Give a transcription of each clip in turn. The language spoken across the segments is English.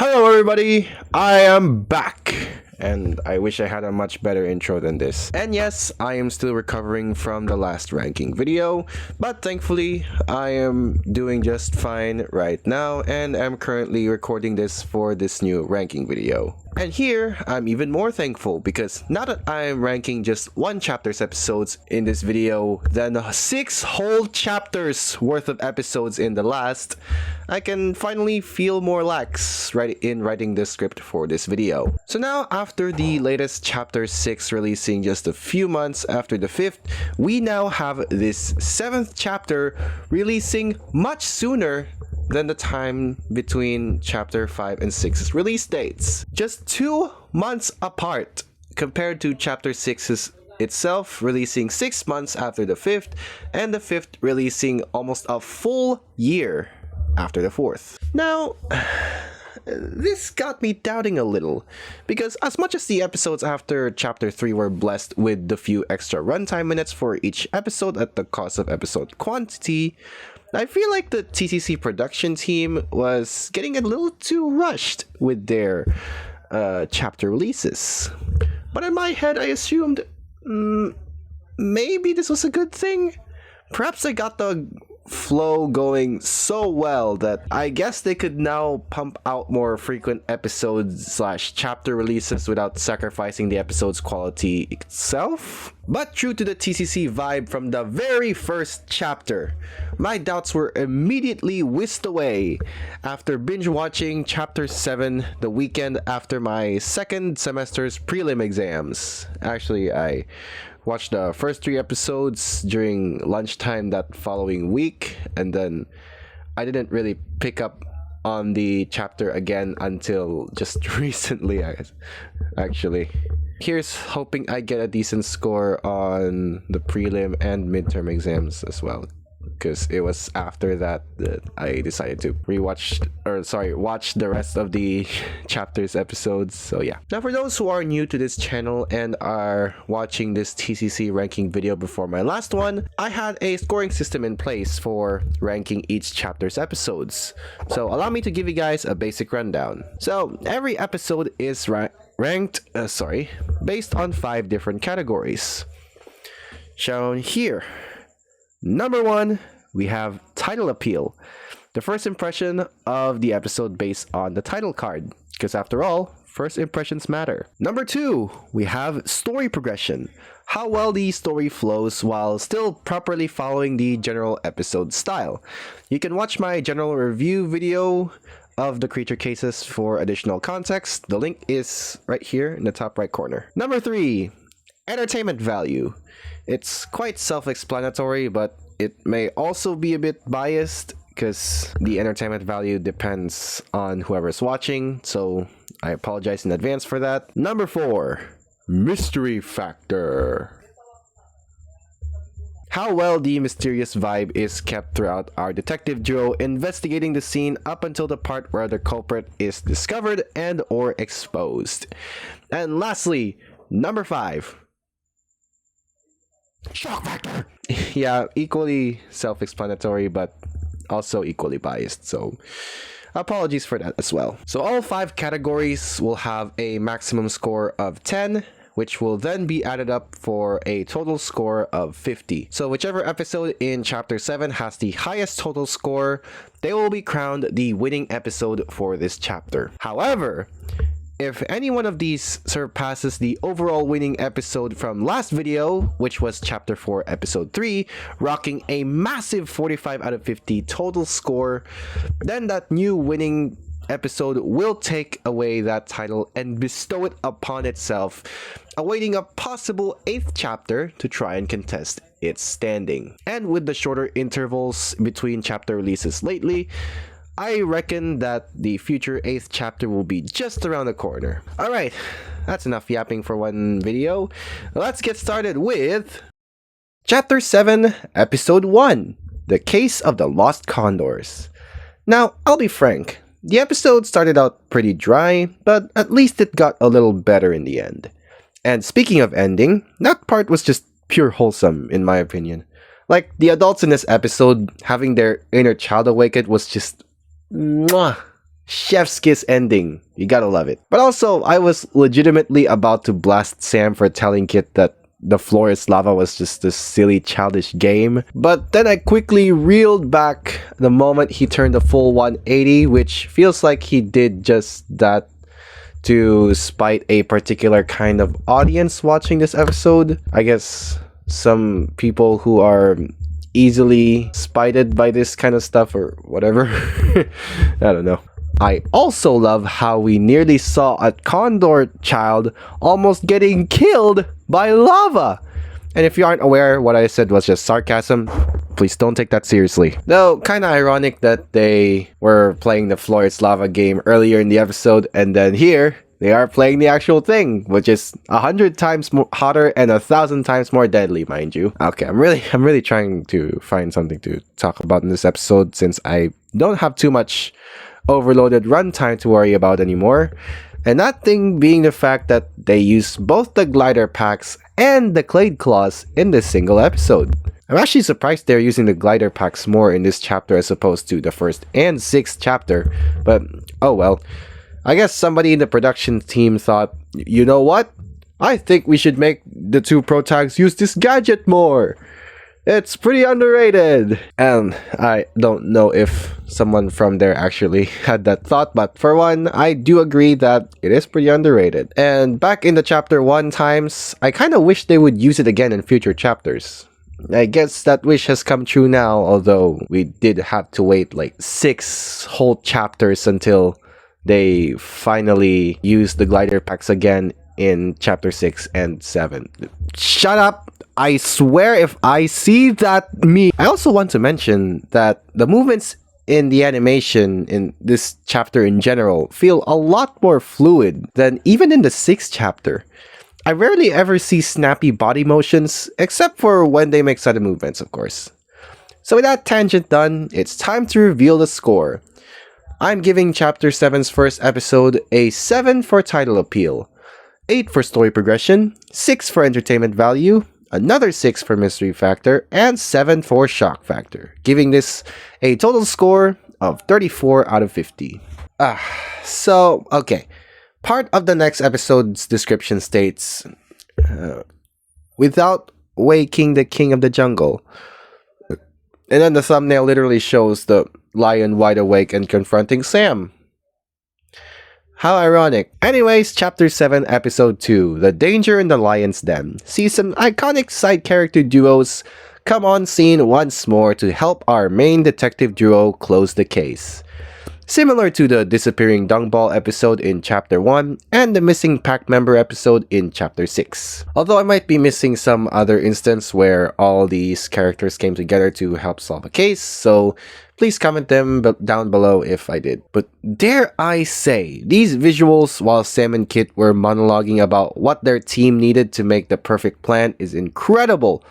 Hello, everybody. I am back. And I wish I had a much better intro than this. And yes, I am still recovering from the last ranking video, but thankfully, I am doing just fine right now, and I'm currently recording this for this new ranking video. And here, I'm even more thankful because now that I am ranking just one chapter's episodes in this video, then 6 whole chapters worth of episodes in the last, I can finally feel more lax in writing the script for this video. So now, after the latest chapter 6 releasing just a few months after the 5th, we now have this 7th chapter releasing much sooner than the time between chapter 5 and 6's release dates. Just 2 months apart compared to chapter 6's itself releasing 6 months after the 5th, and the 5th releasing almost a full year after the 4th. Now, this got me doubting a little, because as much as the episodes after chapter 3 were blessed with the few extra runtime minutes for each episode at the cost of episode quantity, I feel like the TCC production team was getting a little too rushed with their chapter releases. But in my head, I assumed maybe this was a good thing. Perhaps they got the flow going so well that I guess they could now pump out more frequent episodes / chapter releases without sacrificing the episode's quality itself. But true to the TCC vibe from the very first chapter, my doubts were immediately whisked away after binge watching chapter 7 the weekend after my second semester's prelim exams. Actually, I watched the first 3 episodes during lunchtime that following week, and then I didn't really pick up on the chapter again until just recently, actually. Here's hoping I get a decent score on the prelim and midterm exams as well, because it was after that I decided to watch the rest of the chapters episodes. So yeah. Now, for those who are new to this channel and are watching this TCC ranking video before my last one, I had a scoring system in place for ranking each chapter's episodes. So allow me to give you guys a basic rundown. So every episode is ranked based on 5 different categories, shown here. Number 1, we have title appeal, the first impression of the episode based on the title card, because after all, first impressions matter. Number 2, we have story progression, how well the story flows while still properly following the general episode style. You can watch my general review video of the creature cases for additional context. The link is right here in the top right corner. Number 3, entertainment value. It's quite self-explanatory, but it may also be a bit biased because the entertainment value depends on whoever's watching, so I apologize in advance for that. Number 4, mystery factor. How well the mysterious vibe is kept throughout our detective duo investigating the scene up until the part where the culprit is discovered and or exposed. And lastly, number 5, shock factor. Yeah, equally self-explanatory, but also equally biased, so apologies for that as well. So all 5 categories will have a maximum score of 10, which will then be added up for a total score of 50. So whichever episode in chapter 7 has the highest total score, they will be crowned the winning episode for this chapter. However, if any one of these surpasses the overall winning episode from last video, which was chapter 4 episode 3, rocking a massive 45 out of 50 total score, then that new winning episode will take away that title and bestow it upon itself, awaiting a possible 8th chapter to try and contest its standing. And with the shorter intervals between chapter releases lately, I reckon that the future 8th chapter will be just around the corner. Alright, that's enough yapping for one video. Let's get started with Chapter 7, Episode 1, The Case of the Lost Condors. Now, I'll be frank, the episode started out pretty dry, but at least it got a little better in the end. And speaking of ending, that part was just pure wholesome in my opinion. Like, the adults in this episode having their inner child awakened was just mwah, Chef's kiss ending. You gotta love it. But also, I was legitimately about to blast Sam for telling Kit that the floor is lava was just this silly childish game. But then I quickly reeled back the moment he turned a full 180, which feels like he did just that to spite a particular kind of audience watching this episode. I guess some people who are easily spited by this kind of stuff or whatever. I don't know. I also love how we nearly saw a condor child almost getting killed by lava. And if you aren't aware, what I said was just sarcasm. Please don't take that seriously. Though, kinda ironic that they were playing the Floor is Lava game earlier in the episode, and then here, they are playing the actual thing, which is 100 times more hotter and 1,000 times more deadly, mind you. Okay, I'm really trying to find something to talk about in this episode since I don't have too much overloaded runtime to worry about anymore. And that thing being the fact that they use both the glider packs and the Clade Claws in this single episode. I'm actually surprised they're using the glider packs more in this chapter as opposed to the first and sixth chapter, but oh well. I guess somebody in the production team thought, you know what? I think we should make the two protags use this gadget more. It's pretty underrated. And I don't know if someone from there actually had that thought, but for one, I do agree that it is pretty underrated. And back in the chapter 1 times, I kind of wish they would use it again in future chapters. I guess that wish has come true now, although we did have to wait like 6 whole chapters until they finally used the glider packs again in chapter 6 and 7. Shut up! I swear if I see that meme. I also want to mention that the movements in the animation in this chapter in general feel a lot more fluid than even in the 6th chapter. I rarely ever see snappy body motions, except for when they make sudden movements, of course. So with that tangent done, it's time to reveal the score. I'm giving Chapter 7's first episode a 7 for title appeal, 8 for story progression, 6 for entertainment value, another 6 for mystery factor, and 7 for shock factor, giving this a total score of 34 out of 50. Okay. Part of the next episode's description states, without waking the king of the jungle. And then the thumbnail literally shows the lion wide awake and confronting Sam. How ironic. Anyways, Chapter 7, Episode 2, The Danger in the Lion's Den, sees some iconic side character duos come on scene once more to help our main detective duo close the case. Similar to the disappearing dung ball episode in Chapter 1 and the missing pack member episode in Chapter 6. Although I might be missing some other instance where all these characters came together to help solve a case, so please comment them down below if I did. But dare I say, these visuals while Sam and Kit were monologuing about what their team needed to make the perfect plan is incredible.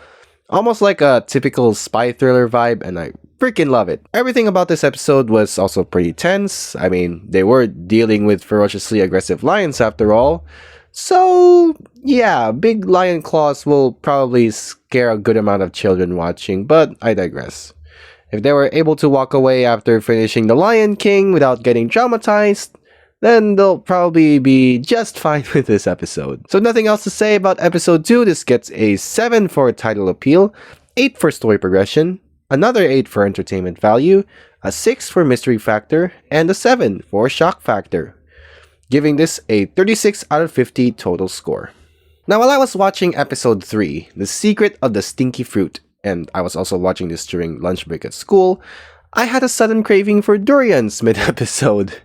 Almost like a typical spy thriller vibe, and I freaking love it. Everything about this episode was also pretty tense. I mean, they were dealing with ferociously aggressive lions after all. So, yeah, big lion claws will probably scare a good amount of children watching, but I digress. If they were able to walk away after finishing The Lion King without getting traumatized, then they'll probably be just fine with this episode. So nothing else to say about episode 2. This gets a 7 for title appeal, 8 for story progression, another 8 for entertainment value, a 6 for mystery factor, and a 7 for shock factor, giving this a 36 out of 50 total score. Now while I was watching episode 3, The Secret of the Stinky Fruit, and I was also watching this during lunch break at school, I had a sudden craving for durians mid-episode.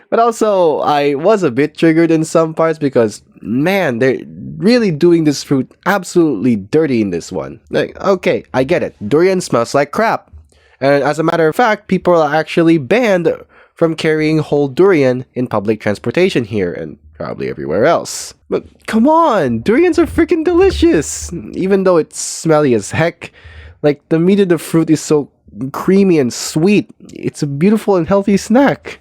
But also, I was a bit triggered in some parts because, man, they're really doing this fruit absolutely dirty in this one. Like, okay, I get it. Durian smells like crap. And as a matter of fact, people are actually banned from carrying whole durian in public transportation here and probably everywhere else. But come on, durians are freaking delicious. Even though it's smelly as heck, like the meat of the fruit is so creamy and sweet. It's a beautiful and healthy snack.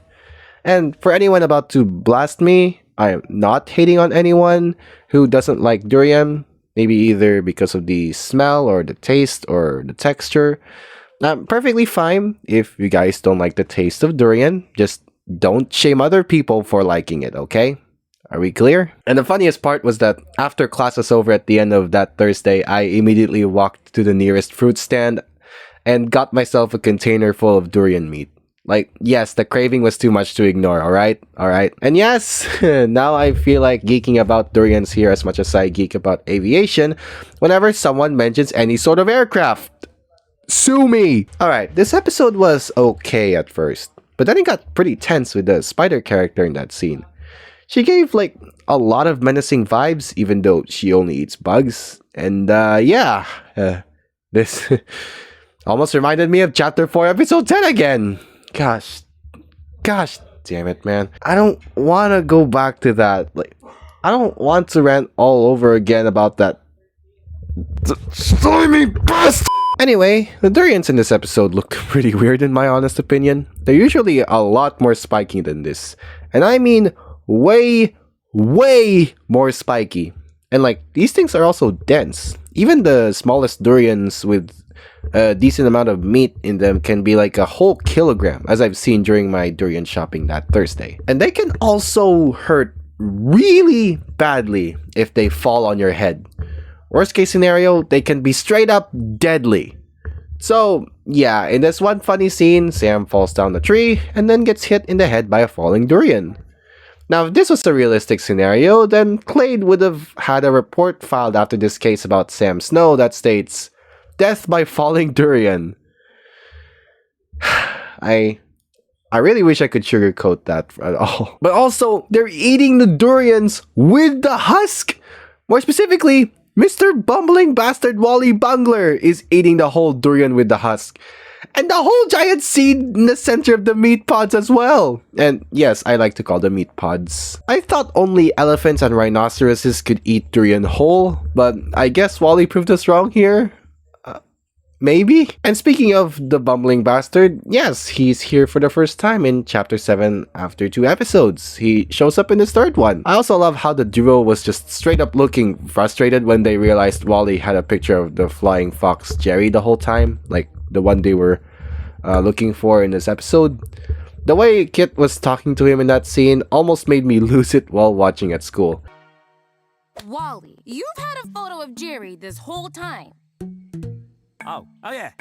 And for anyone about to blast me, I am not hating on anyone who doesn't like durian, maybe either because of the smell or the taste or the texture. I'm perfectly fine if you guys don't like the taste of durian, just don't shame other people for liking it, okay? Are we clear? And the funniest part was that after class was over at the end of that Thursday, I immediately walked to the nearest fruit stand and got myself a container full of durian meat. Like, yes, the craving was too much to ignore, alright? Alright. And yes, now I feel like geeking about durians here as much as I geek about aviation whenever someone mentions any sort of aircraft. Sue me! Alright, this episode was okay at first, but then it got pretty tense with the spider character in that scene. She gave, like, a lot of menacing vibes, even though she only eats bugs. And, this almost reminded me of Chapter 4, Episode 10 again! Gosh damn it, man. I don't want to go back to that. Like, I don't want to rant all over again about that slimy bastard! Anyway, the durians in this episode look pretty weird in my honest opinion. They're usually a lot more spiky than this. And I mean way more spiky. And like, these things are also dense. Even the smallest durians with a decent amount of meat in them can be like a whole kilogram, as I've seen during my durian shopping that Thursday. And they can also hurt really badly if they fall on your head. Worst case scenario, they can be straight up deadly. So, yeah, in this one funny scene, Sam falls down the tree and then gets hit in the head by a falling durian. Now, if this was a realistic scenario, then Clade would have had a report filed after this case about Sam Snow that states, "Death by falling durian." I really wish I could sugarcoat that at all. But also, they're eating the durians with the husk! More specifically, Mr. Bumbling Bastard Wally Bungler is eating the whole durian with the husk. And the whole giant seed in the center of the meat pods as well. And yes, I like to call them meat pods. I thought only elephants and rhinoceroses could eat durian whole, but I guess Wally proved us wrong here. Maybe? And speaking of the bumbling bastard, yes, he's here for the first time in Chapter 7 after 2 episodes. He shows up in this third one. I also love how the duo was just straight up looking frustrated when they realized Wally had a picture of the flying fox Jerry the whole time, like the one they were looking for in this episode. The way Kit was talking to him in that scene almost made me lose it while watching at school. Wally, you've had a photo of Jerry this whole time. Oh yeah.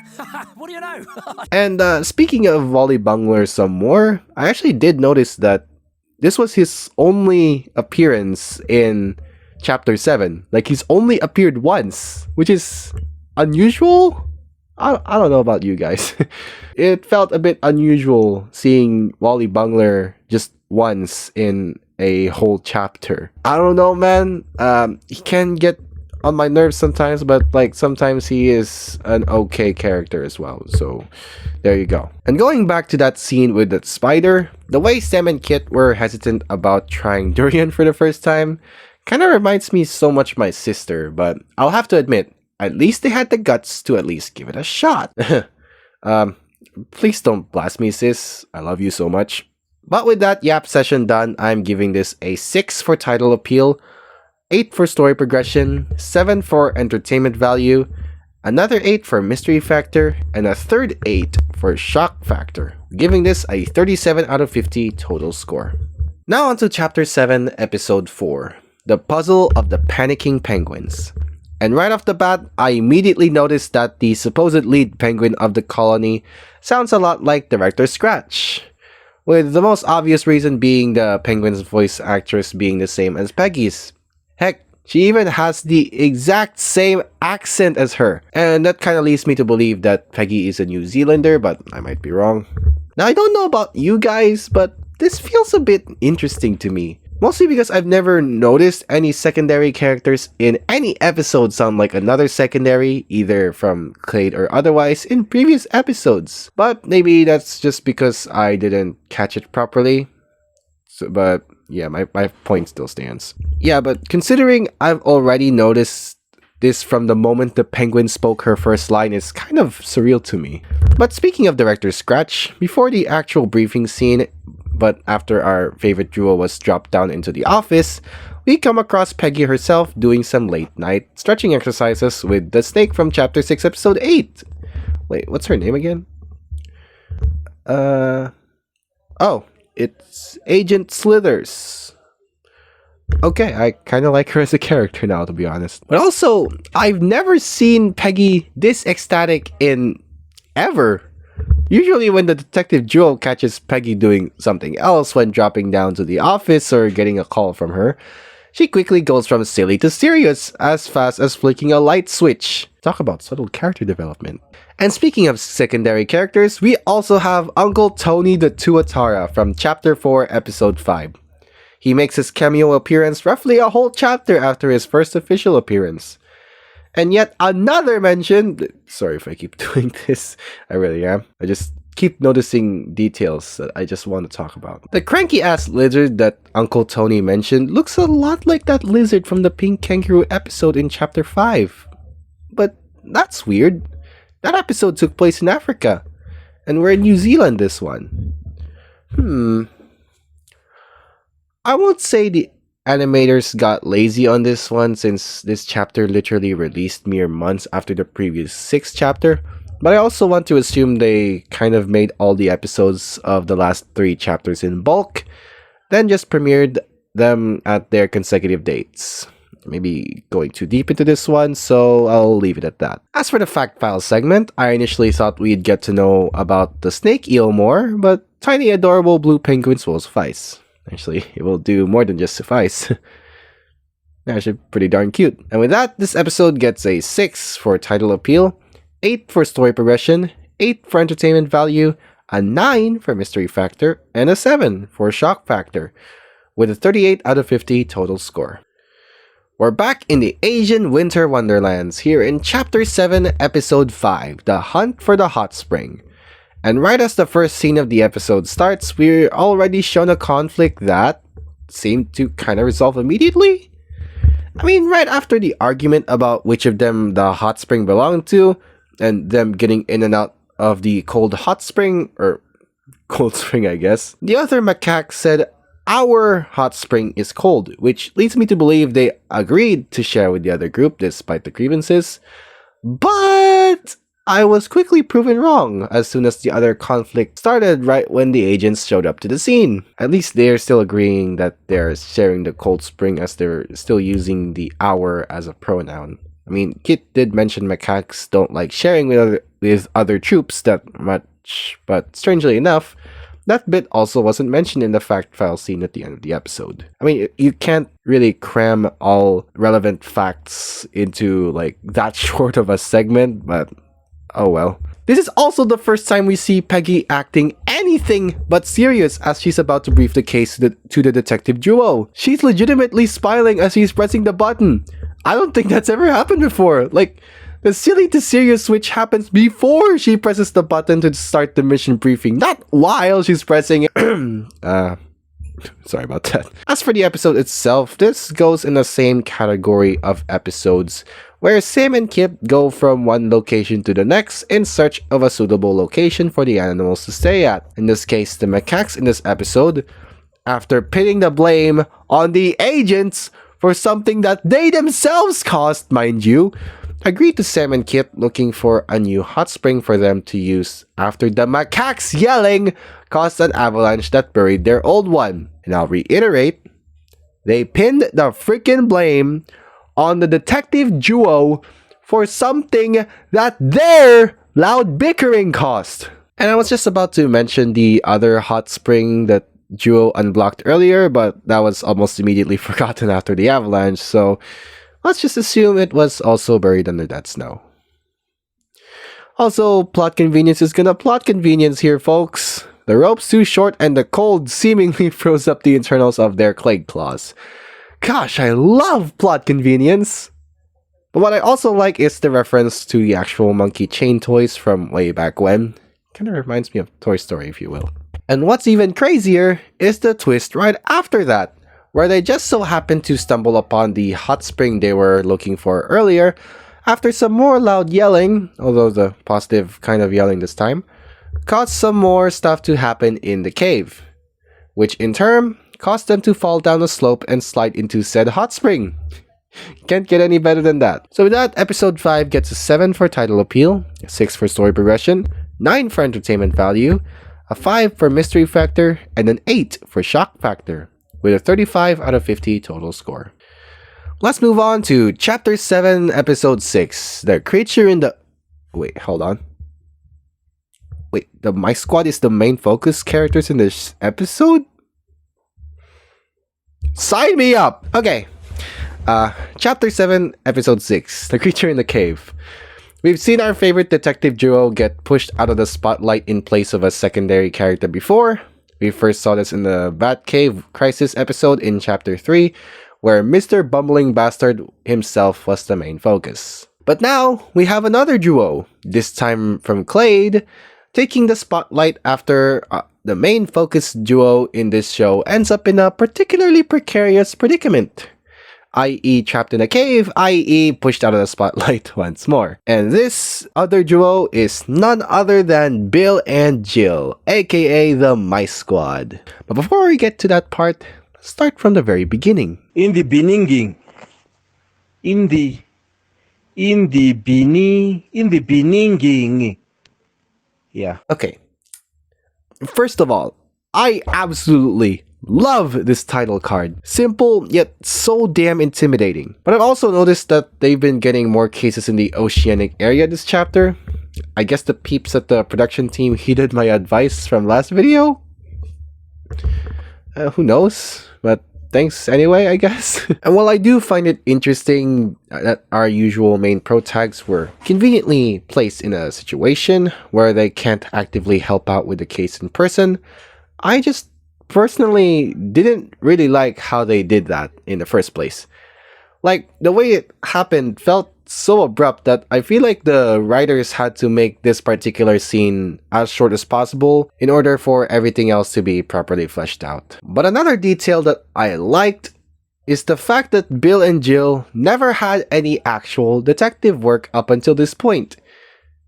What do you know? And speaking of Wally Bungler some more, I actually did notice that this was his only appearance in Chapter 7. Like, he's only appeared once, which is unusual? I don't know about you guys. It felt a bit unusual seeing Wally Bungler just once in a whole chapter. I don't know, man. He can get on my nerves sometimes, but like sometimes he is an okay character as well. So there you go. And going back to that scene with that spider, the way Sam and Kit were hesitant about trying durian for the first time kind of reminds me so much of my sister, but I'll have to admit, at least they had the guts to at least give it a shot. Please don't blast me, sis. I love you so much. But with that yap session done, I'm giving this a 6 for title appeal, 8 for story progression, 7 for entertainment value, another 8 for mystery factor, and a third 8 for shock factor, giving this a 37 out of 50 total score. Now on to Chapter 7, Episode 4, The Puzzle of the Panicking Penguins. And right off the bat, I immediately noticed that the supposed lead penguin of the colony sounds a lot like Director Scratch, with the most obvious reason being the penguin's voice actress being the same as Peggy's. Heck, she even has the exact same accent as her, and that kind of leads me to believe that Peggy is a New Zealander, but I might be wrong. Now, I don't know about you guys, but this feels a bit interesting to me. Mostly because I've never noticed any secondary characters in any episode sound like another secondary, either from Clade or otherwise, in previous episodes. But maybe that's just because I didn't catch it properly. But yeah, my point still stands. Yeah, but considering I've already noticed this from the moment the penguin spoke her first line is kind of surreal to me. But speaking of Director Scratch, before the actual briefing scene, but after our favorite duo was dropped down into the office, we come across Peggy herself doing some late-night stretching exercises with the snake from Chapter 6, Episode 8. Wait, what's her name again? Oh, it's Agent Slithers. Okay, I kind of like her as a character now, to be honest. But also, I've never seen Peggy this ecstatic in ever. Usually when the detective duo catches Peggy doing something else when dropping down to the office or getting a call from her, she quickly goes from silly to serious as fast as flicking a light switch. Talk about subtle character development. And speaking of secondary characters, we also have Uncle Tony the Tuatara from Chapter 4, Episode 5. He makes his cameo appearance roughly a whole chapter after his first official appearance. And yet another mention, sorry if I keep doing this, I really am. I just keep noticing details that I just want to talk about. The cranky-ass lizard that Uncle Tony mentioned looks a lot like that lizard from the Pink Kangaroo episode in Chapter 5. But that's weird. That episode took place in Africa, and we're in New Zealand this one. I won't say the animators got lazy on this one since this chapter literally released mere months after the previous 6th chapter, but I also want to assume they kind of made all the episodes of the last 3 chapters in bulk, then just premiered them at their consecutive dates. Maybe going too deep into this one, so I'll leave it at that. As for the fact file segment, I initially thought we'd get to know about the snake eel more, but tiny adorable blue penguins will suffice. Actually, it will do more than just suffice. They're actually pretty darn cute. And with that, this episode gets a 6 for title appeal, 8 for story progression, 8 for entertainment value, a 9 for mystery factor, and a 7 for shock factor, with a 38 out of 50 total score. We're back in the Asian Winter Wonderlands here in Chapter 7, Episode 5, The Hunt for the Hot Spring. And right as the first scene of the episode starts, we're already shown a conflict that seemed to kind of resolve immediately. I mean, right after the argument about which of them the hot spring belonged to, and them getting in and out of the cold hot spring, or cold spring I guess, the other macaque said, "Our hot spring is cold," which leads me to believe they agreed to share with the other group despite the grievances. But I was quickly proven wrong as soon as the other conflict started right when the agents showed up to the scene. At least they're still agreeing that they're sharing the cold spring as they're still using the "our" as a pronoun. I mean, Kit did mention macaques don't like sharing with other troops that much, but strangely enough, that bit also wasn't mentioned in the fact file scene at the end of the episode. I mean, you can't really cram all relevant facts into like that short of a segment, but oh well. This is also the first time we see Peggy acting anything but serious as she's about to brief the case to the detective duo. She's legitimately smiling as she's pressing the button. I don't think that's ever happened before. Like, the silly to serious switch happens before she presses the button to start the mission briefing, not while she's pressing it. Sorry about that. As for the episode itself, this goes in the same category of episodes where Sam and Kip go from one location to the next in search of a suitable location for the animals to stay at. In this case, the macaques in this episode, after pitting the blame on the agents for something that they themselves caused, mind you, agreed to Sam and Kip looking for a new hot spring for them to use after the macaques yelling caused an avalanche that buried their old one. And I'll reiterate, they pinned the freaking blame on the detective duo for something that their loud bickering caused. And I was just about to mention the other hot spring that duo unblocked earlier, but that was almost immediately forgotten after the avalanche, so let's just assume it was also buried under that snow. Also, plot convenience is gonna plot convenience here, folks. The rope's too short and the cold seemingly froze up the internals of their clay claws. Gosh, I love plot convenience! But what I also like is the reference to the actual monkey chain toys from way back when. Kinda reminds me of Toy Story, if you will. And what's even crazier is the twist right after that, where they just so happened to stumble upon the hot spring they were looking for earlier after some more loud yelling, although the positive kind of yelling this time, caused some more stuff to happen in the cave, which in turn caused them to fall down a slope and slide into said hot spring. Can't get any better than that. So with that, episode 5 gets a 7 for title appeal, a 6 for story progression, 9 for entertainment value, a 5 for mystery factor, and an 8 for shock factor, with a 35 out of 50 total score. Let's move on to Chapter 7, Episode 6, The Creature in the... Wait, hold on. Wait, the My Squad is the main focus characters in this episode? Sign me up! Okay. Chapter 7, Episode 6, The Creature in the Cave. We've seen our favorite detective duo get pushed out of the spotlight in place of a secondary character before. We first saw this in the Batcave Crisis episode in Chapter 3, where Mr. Bumbling Bastard himself was the main focus. But now, we have another duo, this time from Clade, taking the spotlight after the main focus duo in this show ends up in a particularly precarious predicament, i.e. trapped in a cave, i.e. pushed out of the spotlight once more. And this other duo is none other than Bill and Jill, aka the Mice Squad. But before we get to that part, let's start from the very beginning. In the beginning. Yeah. Okay. First of all, I absolutely love this title card. Simple, yet so damn intimidating. But I've also noticed that they've been getting more cases in the Oceanic area this chapter. I guess the peeps at the production team heeded my advice from last video? Who knows? But thanks anyway, I guess. And while I do find it interesting that our usual main pro tags were conveniently placed in a situation where they can't actively help out with the case in person, I just personally didn't really like how they did that in the first place. Like, the way it happened felt so abrupt that I feel like the writers had to make this particular scene as short as possible in order for everything else to be properly fleshed out. But another detail that I liked is the fact that Bill and Jill never had any actual detective work up until this point.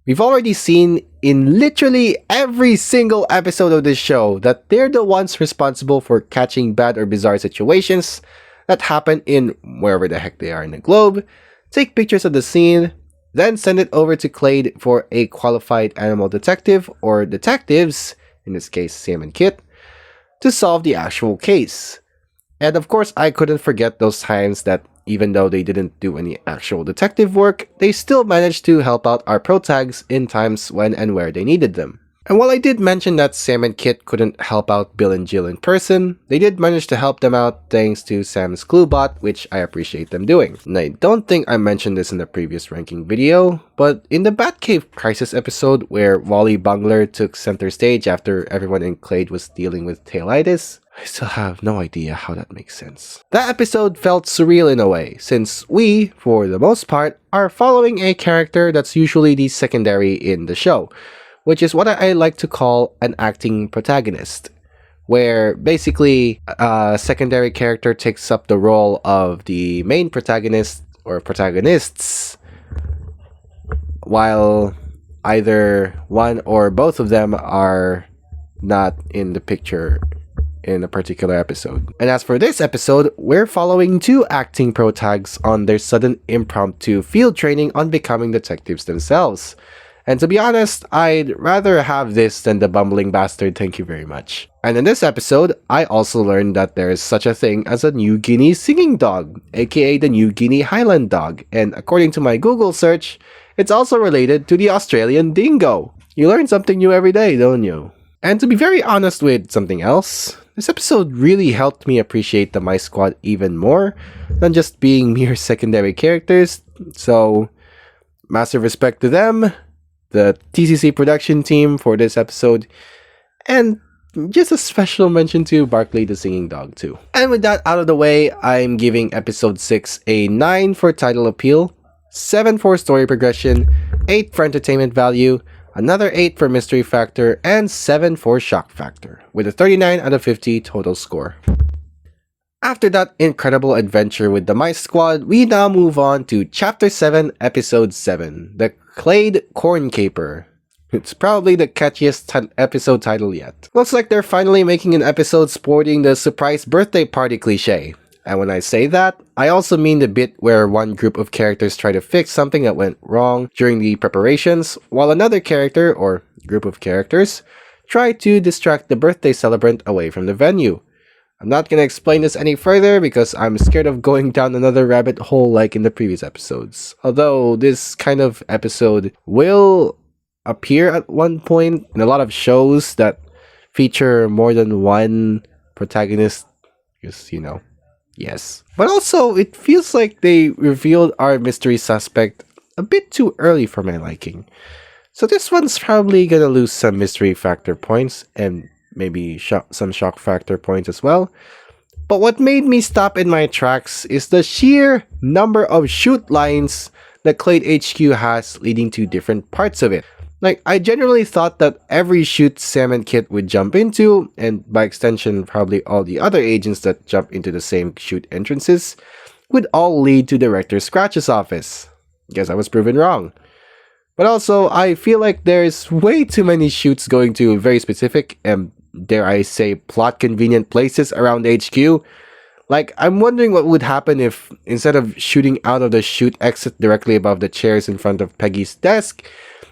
We've already seen in literally every single episode of this show that they're the ones responsible for catching bad or bizarre situations that happen in wherever the heck they are in the globe, take pictures of the scene, then send it over to Clade for a qualified animal detective or detectives, in this case Sam and Kit, to solve the actual case. And of course, I couldn't forget those times that even though they didn't do any actual detective work, they still managed to help out our pro tags in times when and where they needed them. And while I did mention that Sam and Kit couldn't help out Bill and Jill in person, they did manage to help them out thanks to Sam's Cluebot, which I appreciate them doing. And I don't think I mentioned this in the previous ranking video, but in the Batcave Crisis episode where Wally Bungler took center stage after everyone in Clade was dealing with tailitis, I still have no idea how that makes sense. That episode felt surreal in a way, since we, for the most part, are following a character that's usually the secondary in the show, which is what I like to call an acting protagonist, where basically a secondary character takes up the role of the main protagonist or protagonists, while either one or both of them are not in the picture in a particular episode. And as for this episode, we're following two acting pro tags on their sudden impromptu field training on becoming detectives themselves. And to be honest, I'd rather have this than the bumbling bastard, thank you very much. And in this episode, I also learned that there is such a thing as a New Guinea singing dog, aka the New Guinea Highland dog, and according to my Google search, it's also related to the Australian dingo. You learn something new every day, don't you? And to be very honest with something else, this episode really helped me appreciate the Mice Squad even more than just being mere secondary characters, so massive respect to them, the TCC production team for this episode, and just a special mention to Barkley the singing dog too. And with that out of the way, I'm giving episode 6 a 9 for title appeal, 7 for story progression, 8 for entertainment value, another 8 for mystery factor, and 7 for shock factor, with a 39 out of 50 total score. After that incredible adventure with the Mice Squad, we now move on to Chapter 7, Episode 7, The Clade Corn Caper. It's probably the catchiest episode title yet. Looks like they're finally making an episode sporting the surprise birthday party cliche. And when I say that, I also mean the bit where one group of characters try to fix something that went wrong during the preparations, while another character, or group of characters, try to distract the birthday celebrant away from the venue. I'm not gonna explain this any further because I'm scared of going down another rabbit hole like in the previous episodes. Although this kind of episode will appear at one point in a lot of shows that feature more than one protagonist, because, yes. But also, it feels like they revealed our mystery suspect a bit too early for my liking. So this one's probably gonna lose some mystery factor points and maybe some shock factor points as well. But what made me stop in my tracks is the sheer number of shoot lines that Clade HQ has leading to different parts of it. Like, I generally thought that every shoot Sam and Kit would jump into, and by extension probably all the other agents that jump into the same shoot entrances, would all lead to Director Scratch's office. Guess I was proven wrong. But also, I feel like there's way too many shoots going to very specific and, dare I say, plot convenient places around HQ. Like, I'm wondering what would happen if, instead of shooting out of the shoot exit directly above the chairs in front of Peggy's desk,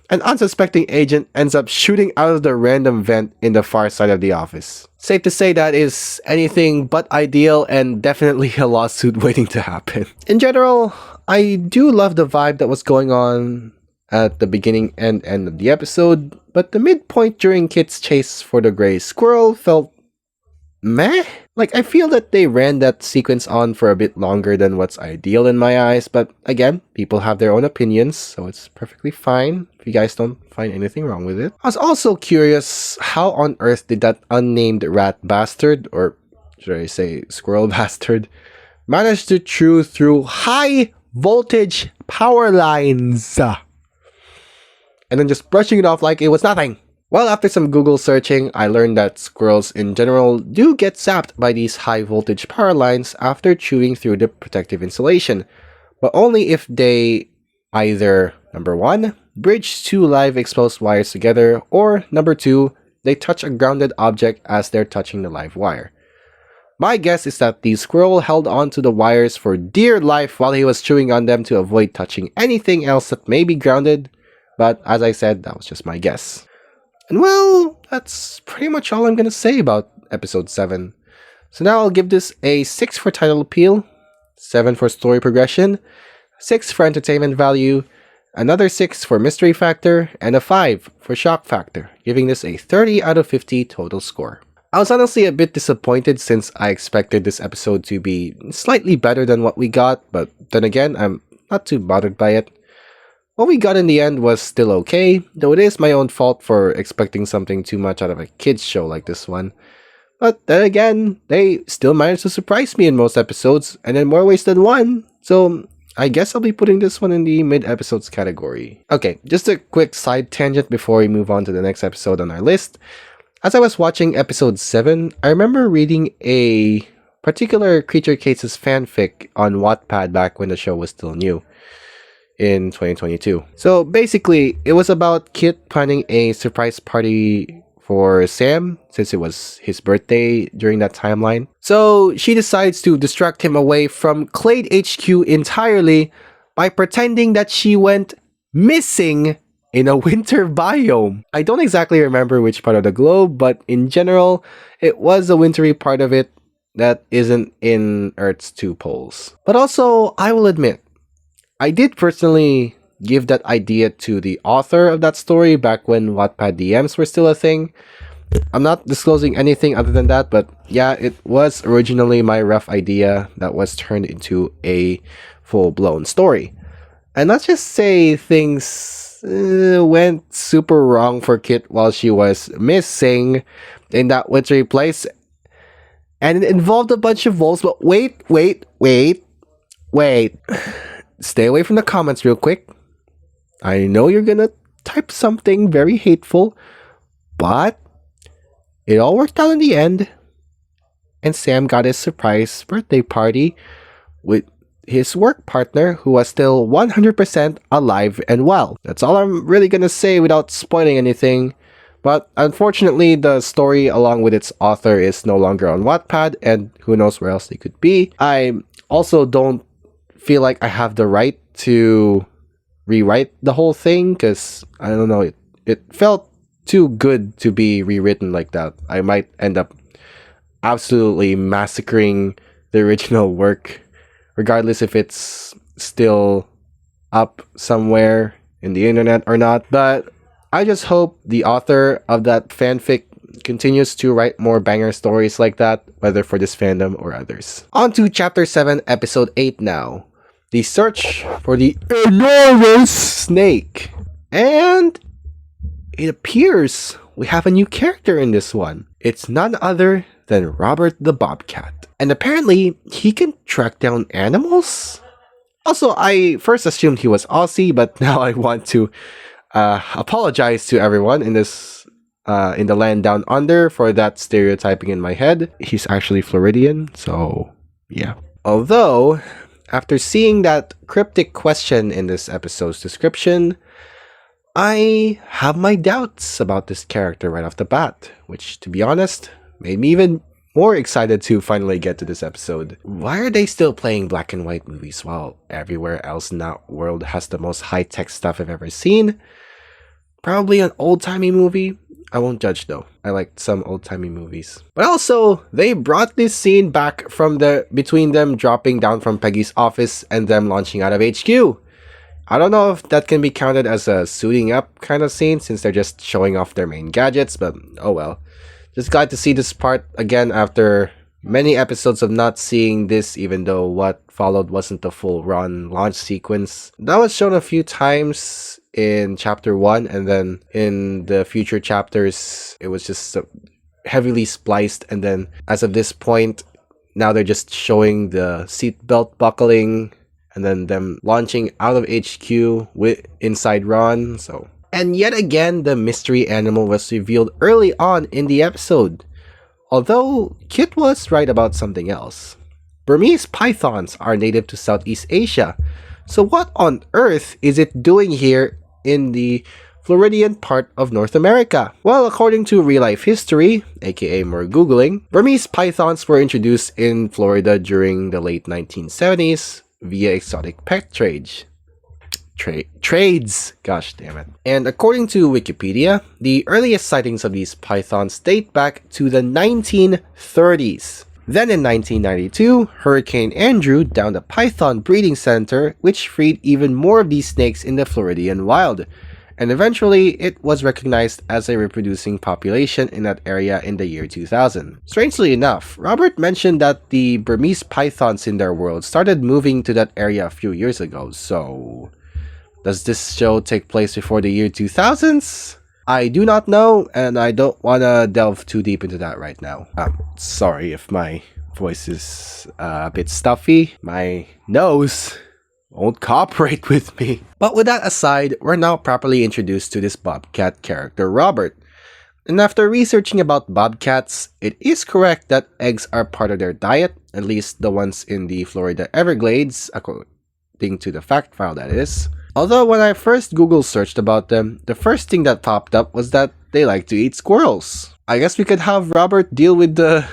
an unsuspecting agent ends up shooting out of the random vent in the far side of the office. Safe to say that is anything but ideal and definitely a lawsuit waiting to happen. In general, I do love the vibe that was going on at the beginning and end of the episode, but the midpoint during Kit's chase for the gray squirrel felt meh. Like, I feel that they ran that sequence on for a bit longer than what's ideal in my eyes, but again, people have their own opinions, so it's perfectly fine if you guys don't find anything wrong with it. I was also curious, how on earth did that unnamed rat bastard, or should I say squirrel bastard, manage to chew through high voltage power lines and then just brushing it off like it was nothing? Well, after some Google searching, I learned that squirrels in general do get zapped by these high voltage power lines after chewing through the protective insulation, but only if they either, number 1, bridge 2 live exposed wires together, or number 2, they touch a grounded object as they're touching the live wire. My guess is that the squirrel held onto the wires for dear life while he was chewing on them to avoid touching anything else that may be grounded, but as I said, that was just my guess. And well, that's pretty much all I'm gonna say about episode 7. So now I'll give this a 6 for title appeal, 7 for story progression, 6 for entertainment value, another 6 for mystery factor, and a 5 for shock factor, giving this a 30 out of 50 total score. I was honestly a bit disappointed since I expected this episode to be slightly better than what we got, but then again, I'm not too bothered by it. What we got in the end was still okay, though it is my own fault for expecting something too much out of a kids show like this one. But then again, they still managed to surprise me in most episodes, and in more ways than one, so I guess I'll be putting this one in the mid-episodes category. Okay, just a quick side tangent before we move on to the next episode on our list. As I was watching episode 7, I remember reading a particular Creature Cases fanfic on Wattpad back when the show was still new, in 2022. So basically, it was about Kit planning a surprise party for Sam, since it was his birthday during that timeline. So she decides to distract him away from Clade HQ entirely by pretending that she went missing in a winter biome. I don't exactly remember which part of the globe, but in general, it was a wintry part of it that isn't in Earth's 2 poles. But also, I will admit, I did personally give that idea to the author of that story back when Wattpad DMs were still a thing. I'm not disclosing anything other than that, but yeah, it was originally my rough idea that was turned into a full-blown story. And let's just say things went super wrong for Kit while she was missing in that wintry place. And it involved a bunch of wolves, but wait. Stay away from the comments real quick. I know you're gonna type something very hateful, but it all worked out in the end. And Sam got his surprise birthday party with his work partner, who was still 100% alive and well. That's all I'm really gonna say without spoiling anything. But unfortunately, the story along with its author is no longer on Wattpad, and who knows where else they could be. I also don't feel like I have the right to rewrite the whole thing, because I don't know, it felt too good to be rewritten like that. I might end up absolutely massacring the original work, regardless if it's still up somewhere in the internet or not. But I just hope the author of that fanfic continues to write more banger stories like that, whether for this fandom or others. On to Chapter 7, Episode 8 now. The search for the enormous snake. And it appears we have a new character in this one. It's none other than Robert the Bobcat. And apparently, he can track down animals? Also, I first assumed he was Aussie, but now I want to apologize to everyone in this in the land down under for that stereotyping in my head. He's actually Floridian, so yeah. Although, after seeing that cryptic question in this episode's description, I have my doubts about this character right off the bat, which, to be honest, made me even more excited to finally get to this episode. Why are they still playing black and white movies while everywhere else in that world has the most high-tech stuff I've ever seen? Probably an old-timey movie. I won't judge though. I liked some old-timey movies. But also, they brought this scene back from between them dropping down from Peggy's office and them launching out of HQ. I don't know if that can be counted as a suiting up kind of scene since they're just showing off their main gadgets, but oh well. Just glad to see this part again after many episodes of not seeing this, even though what followed wasn't the full run launch sequence. That was shown a few times in chapter 1, and then in the future chapters it was just heavily spliced, and then as of this point now they're just showing the seatbelt buckling and then them launching out of HQ with inside Ron. And yet again, the mystery animal was revealed early on in the episode. Although, Kit was right about something else. Burmese pythons are native to Southeast Asia, so what on earth is it doing here in the Floridian part of North America? Well, according to Real Life History, aka more Googling, Burmese pythons were introduced in Florida during the late 1970s via exotic pet trades. Gosh damn it. And according to Wikipedia, the earliest sightings of these pythons date back to the 1930s. Then in 1992, Hurricane Andrew downed a python breeding center which freed even more of these snakes in the Floridian wild. And eventually, it was recognized as a reproducing population in that area in the year 2000. Strangely enough, Robert mentioned that the Burmese pythons in their world started moving to that area a few years ago, so does this show take place before the year 2000s? I do not know, and I don't want to delve too deep into that right now. I'm sorry if my voice is a bit stuffy. My nose won't cooperate with me. But with that aside, we're now properly introduced to this Bobcat character, Robert. And after researching about bobcats, it is correct that eggs are part of their diet, at least the ones in the Florida Everglades, according to the fact file that is. Although when I first Google searched about them, the first thing that popped up was that they like to eat squirrels. I guess we could have Robert deal with the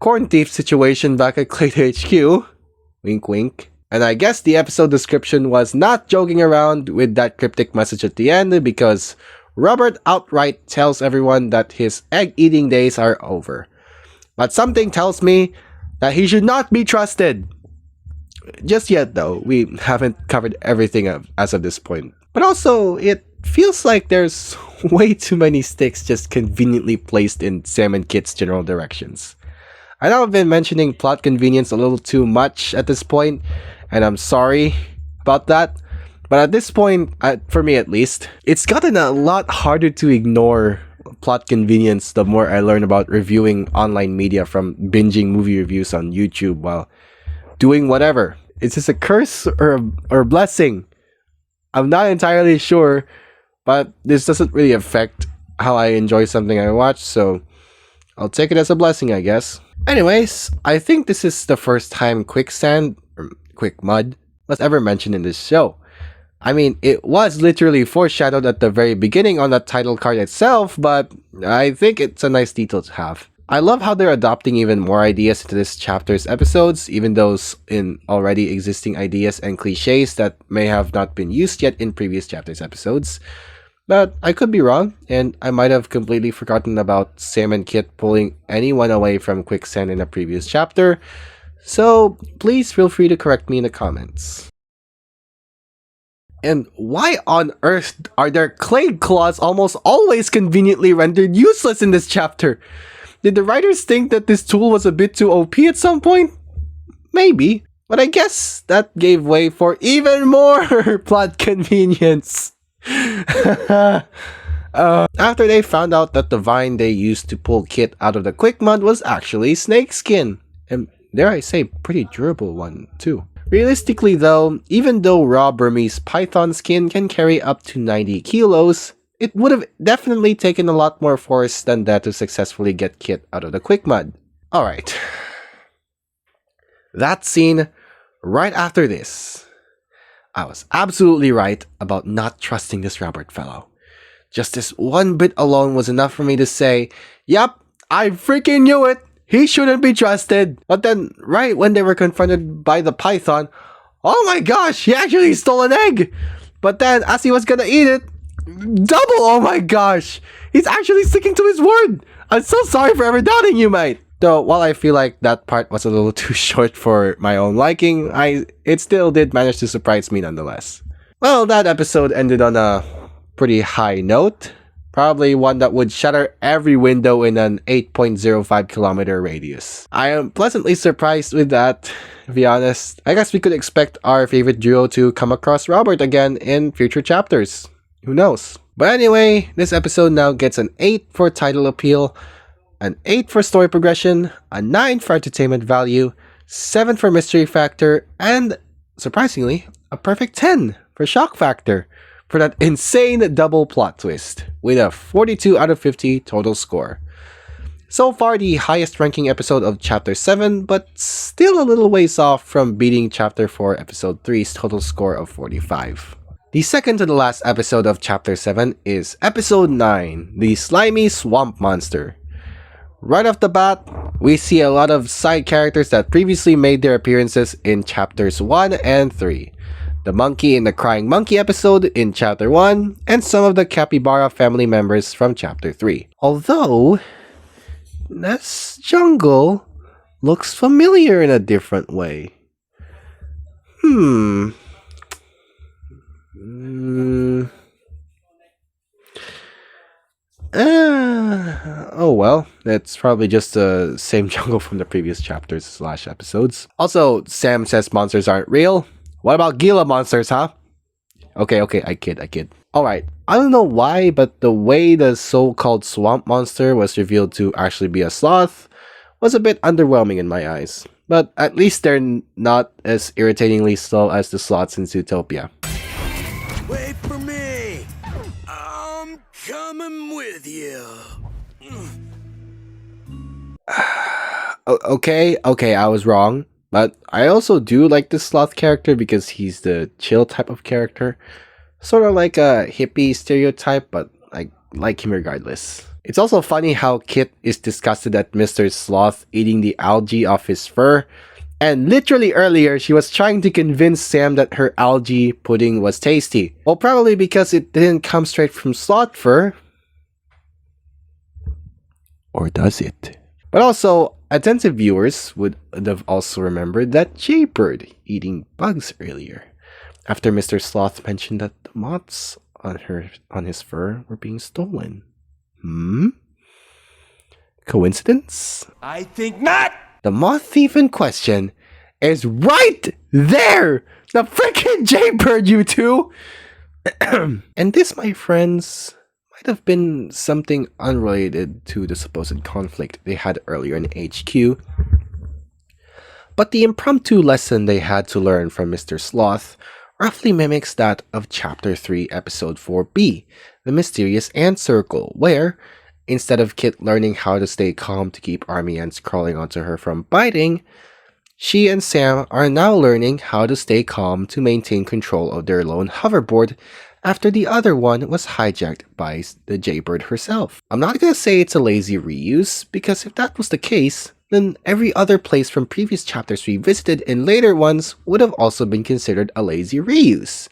corn thief situation back at Clayton HQ. Wink wink. And I guess the episode description was not joking around with that cryptic message at the end, because Robert outright tells everyone that his egg-eating days are over. But something tells me that he should not be trusted. Just yet though, we haven't covered everything as of this point. But also, it feels like there's way too many sticks just conveniently placed in Sam and Kit's general directions. I know I've been mentioning plot convenience a little too much at this point, and I'm sorry about that. But at this point, for me at least, it's gotten a lot harder to ignore plot convenience the more I learn about reviewing online media from binging movie reviews on YouTube while doing whatever. Is this a curse or a blessing? I'm not entirely sure, but this doesn't really affect how I enjoy something I watch, so I'll take it as a blessing, I guess. Anyways, I think this is the first time quicksand, or quick mud, was ever mentioned in this show. I mean, it was literally foreshadowed at the very beginning on the title card itself, but I think it's a nice detail to have. I love how they're adopting even more ideas into this chapter's episodes, even those in already existing ideas and cliches that may have not been used yet in previous chapters' episodes. But I could be wrong, and I might have completely forgotten about Sam and Kit pulling anyone away from quicksand in a previous chapter, so please feel free to correct me in the comments. And why on earth are their clay claws almost always conveniently rendered useless in this chapter? Did the writers think that this tool was a bit too OP at some point? Maybe, but I guess that gave way for even more plot convenience. After they found out that the vine they used to pull Kit out of the quick mud was actually snakeskin, and dare I say, pretty durable one too. Realistically though, even though raw Burmese python skin can carry up to 90 kilos, it would have definitely taken a lot more force than that to successfully get Kit out of the quick mud. Alright. That scene, right after this, I was absolutely right about not trusting this Robert fellow. Just this one bit alone was enough for me to say, yep, I freaking knew it! He shouldn't be trusted! But then, right when they were confronted by the python, oh my gosh, he actually stole an egg! But then, as he was gonna eat it, double oh my gosh! He's actually sticking to his word! I'm so sorry for ever doubting you, mate! Though, while I feel like that part was a little too short for my own liking, it still did manage to surprise me nonetheless. Well, that episode ended on a pretty high note. Probably one that would shatter every window in an 8.05 kilometer radius. I am pleasantly surprised with that, to be honest. I guess we could expect our favorite duo to come across Robert again in future chapters. Who knows? But anyway, this episode now gets an 8 for title appeal, an 8 for story progression, a 9 for entertainment value, 7 for mystery factor, and, surprisingly, a perfect 10 for shock factor, for that insane double plot twist, with a 42 out of 50 total score. So far the highest ranking episode of Chapter 7, but still a little ways off from beating Chapter 4 Episode 3's total score of 45. The second to the last episode of Chapter 7 is Episode 9, The Slimy Swamp Monster. Right off the bat, we see a lot of side characters that previously made their appearances in Chapters 1 and 3. The monkey in the Crying Monkey episode in Chapter 1, and some of the Capybara family members from Chapter 3. Although, this jungle looks familiar in a different way. Oh well, it's probably just the same jungle from the previous chapters / episodes. Also, Sam says monsters aren't real. What about Gila monsters, huh? Okay, I kid. Alright, I don't know why, but the way the so-called swamp monster was revealed to actually be a sloth was a bit underwhelming in my eyes. But at least they're not as irritatingly slow as the sloths in Zootopia. Wait for me! I'm coming with you. Okay, I was wrong. But I also do like the sloth character because he's the chill type of character. Sort of like a hippie stereotype, but I like him regardless. It's also funny how Kit is disgusted at Mr. Sloth eating the algae off his fur. And literally earlier, she was trying to convince Sam that her algae pudding was tasty. Well, probably because it didn't come straight from sloth fur. Or does it? But also, attentive viewers would have also remembered that Jaybird eating bugs earlier, after Mr. Sloth mentioned that the moths on his fur were being stolen. Coincidence? I think not! The moth thief in question is right there! The freaking Jaybird, you two! And this, my friends, might have been something unrelated to the supposed conflict they had earlier in HQ. But the impromptu lesson they had to learn from Mr. Sloth roughly mimics that of Chapter 3, Episode 4b, The Mysterious Ant Circle, where, instead of Kit learning how to stay calm to keep army ants crawling onto her from biting, she and Sam are now learning how to stay calm to maintain control of their lone hoverboard after the other one was hijacked by the Jaybird herself. I'm not gonna say it's a lazy reuse, because if that was the case, then every other place from previous chapters we visited in later ones would have also been considered a lazy reuse.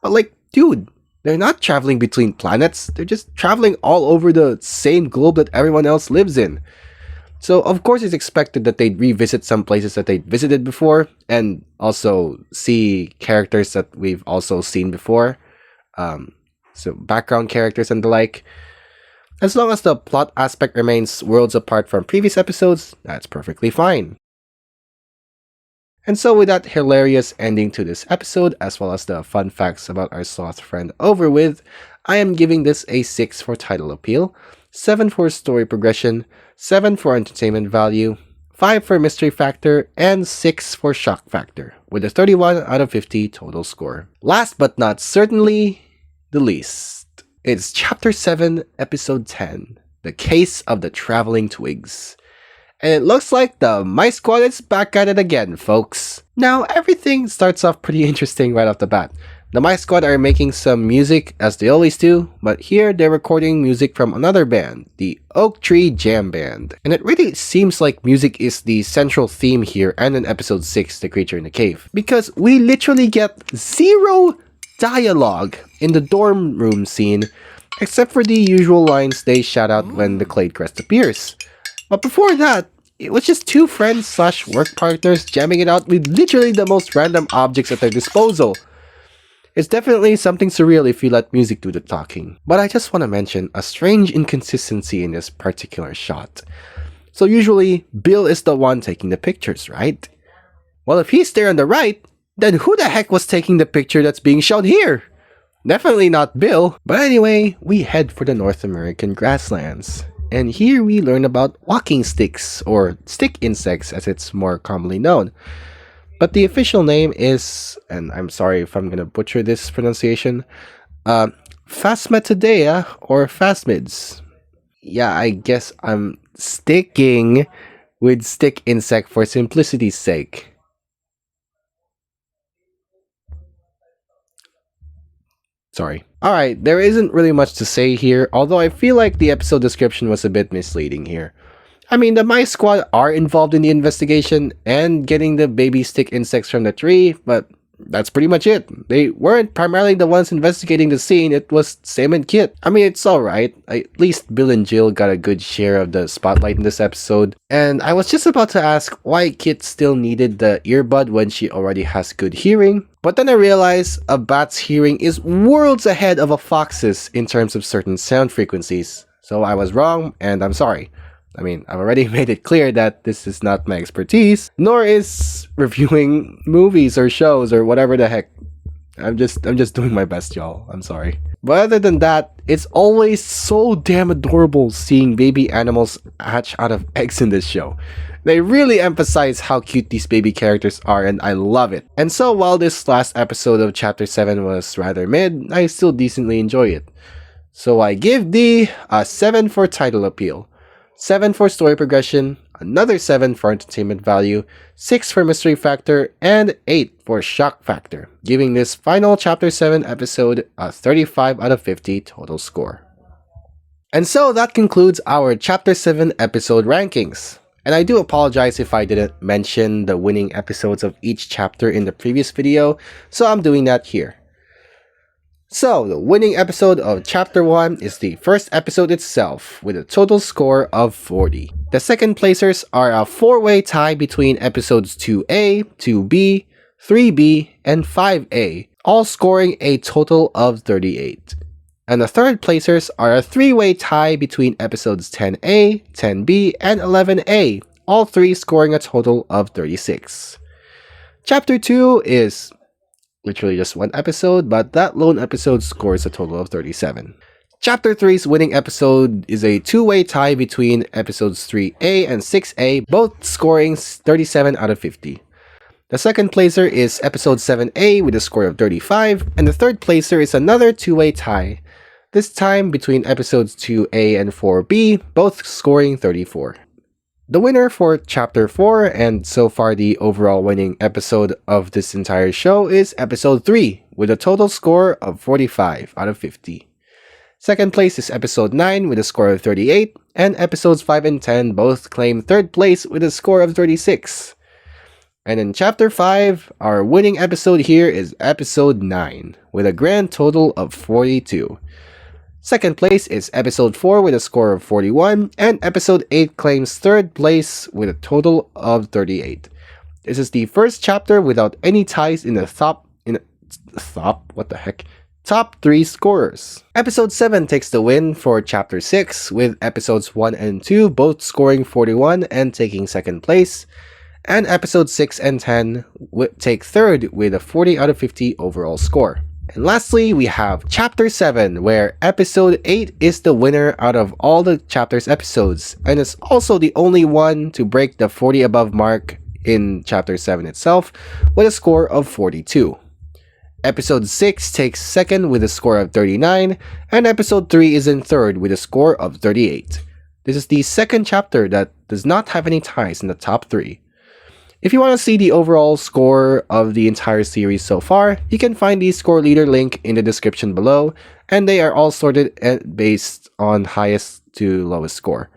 Like, dude, They're not traveling between planets, they're just traveling all over the same globe that everyone else lives in. So, of course, it's expected that they'd revisit some places that they'd visited before and also see characters that we've also seen before. So, background characters and the like. As long as the plot aspect remains worlds apart from previous episodes, that's perfectly fine. And so with that hilarious ending to this episode, as well as the fun facts about our sloth friend over with, I am giving this a 6 for title appeal, 7 for story progression, 7 for entertainment value, 5 for mystery factor, and 6 for shock factor, with a 31 out of 50 total score. Last but not certainly the least, it's Chapter 7, Episode 10, The Case of the Traveling Twigs. And it looks like the My Squad is back at it again, folks. Now, everything starts off pretty interesting right off the bat. The My Squad are making some music, as they always do, but here they're recording music from another band, the Oak Tree Jam Band. And it really seems like music is the central theme here and in Episode 6, The Creature in the Cave. Because we literally get zero dialogue in the dorm room scene, except for the usual lines they shout out when the Clade Crest appears. But before that, it was just two friends slash work partners jamming it out with literally the most random objects at their disposal. It's definitely something surreal if you let music do the talking. But I just want to mention a strange inconsistency in this particular shot. So usually, Bill is the one taking the pictures, right? Well, if he's there on the right, then who the heck was taking the picture that's being shown here? Definitely not Bill. But anyway, we head for the North American grasslands. And here we learn about walking sticks, or stick insects as it's more commonly known. But the official name is, and I'm sorry if I'm going to butcher this pronunciation, Phasmatodea or Phasmids. Yeah, I guess I'm sticking with stick insect for simplicity's sake. Sorry. Alright, there isn't really much to say here, although I feel like the episode description was a bit misleading here. I mean, the My Squad are involved in the investigation and getting the baby stick insects from the tree, but that's pretty much it. They weren't primarily the ones investigating the scene, it was Sam and Kit. I mean, it's alright. At least Bill and Jill got a good share of the spotlight in this episode. And I was just about to ask why Kit still needed the earbud when she already has good hearing. But then I realized a bat's hearing is worlds ahead of a fox's in terms of certain sound frequencies. So I was wrong, and I'm sorry. I mean, I've already made it clear that this is not my expertise, nor is reviewing movies or shows or whatever the heck. I'm just doing my best, y'all. I'm sorry. But other than that, it's always so damn adorable seeing baby animals hatch out of eggs in this show. They really emphasize how cute these baby characters are, and I love it. And so while this last episode of Chapter 7 was rather mid, I still decently enjoy it. So I give the a 7 for title appeal, 7 for story progression, another 7 for entertainment value, 6 for mystery factor, and 8 for shock factor, giving this final Chapter 7 episode a 35 out of 50 total score. And so that concludes our Chapter 7 episode rankings. And I do apologize if I didn't mention the winning episodes of each chapter in the previous video, so I'm doing that here. So, the winning episode of Chapter 1 is the first episode itself, with a total score of 40. The second placers are a 4-way tie between episodes 2A, 2B, 3B, and 5A, all scoring a total of 38. And the third placers are a 3-way tie between episodes 10A, 10B, and 11A, all three scoring a total of 36. Chapter 2 is literally just one episode, but that lone episode scores a total of 37. Chapter 3's winning episode is a 2-way tie between episodes 3A and 6A, both scoring 37 out of 50. The second placer is episode 7A with a score of 35, and the third placer is another 2-way tie, this time between episodes 2A and 4B, both scoring 34. The winner for Chapter 4, and so far the overall winning episode of this entire show, is Episode 3, with a total score of 45 out of 50. Second place is Episode 9 with a score of 38, and Episodes 5 and 10 both claim third place with a score of 36. And in Chapter 5, our winning episode here is Episode 9, with a grand total of 42. Second place is Episode 4 with a score of 41, and Episode 8 claims third place with a total of 38. This is the first chapter without any ties in the top 3 scorers. Episode 7 takes the win for Chapter 6, with Episodes 1 and 2 both scoring 41 and taking second place, and Episodes 6 and 10 take third with a 40 out of 50 overall score. And lastly, we have Chapter 7, where Episode 8 is the winner out of all the chapter's episodes, and is also the only one to break the 40 above mark in Chapter 7 itself, with a score of 42. Episode 6 takes second with a score of 39, and Episode 3 is in third with a score of 38. This is the second chapter that does not have any ties in the top 3. If you want to see the overall score of the entire series so far, you can find the score leader link in the description below, and they are all sorted based on highest to lowest score.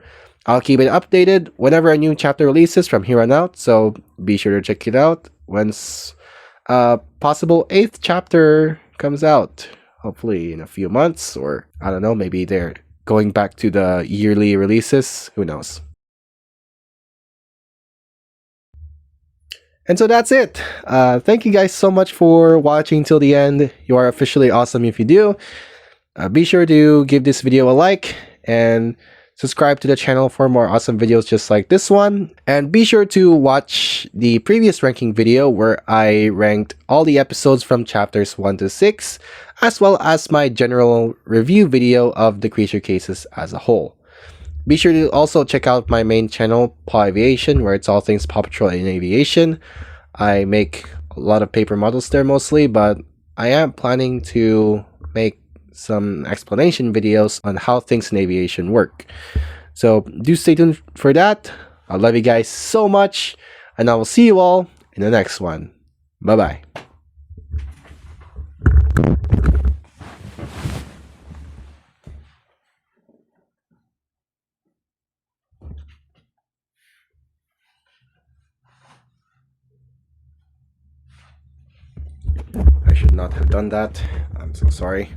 I'll keep it updated whenever a new chapter releases from here on out, so be sure to check it out once a possible 8th chapter comes out, hopefully in a few months, or I don't know, maybe they're going back to the yearly releases, who knows. And so that's it. Thank you guys so much for watching till the end. You are officially awesome if you do. Be sure to give this video a like and subscribe to the channel for more awesome videos just like this one. And be sure to watch the previous ranking video where I ranked all the episodes from chapters 1 to 6, as well as my general review video of the creature cases as a whole. Be sure to also check out my main channel, Paw Aviation, where it's all things Paw Patrol and aviation. I make a lot of paper models there mostly, but I am planning to make some explanation videos on how things in aviation work. So do stay tuned for that. I love you guys so much, and I will see you all in the next one. Bye-bye. I should not have done that. I'm so sorry.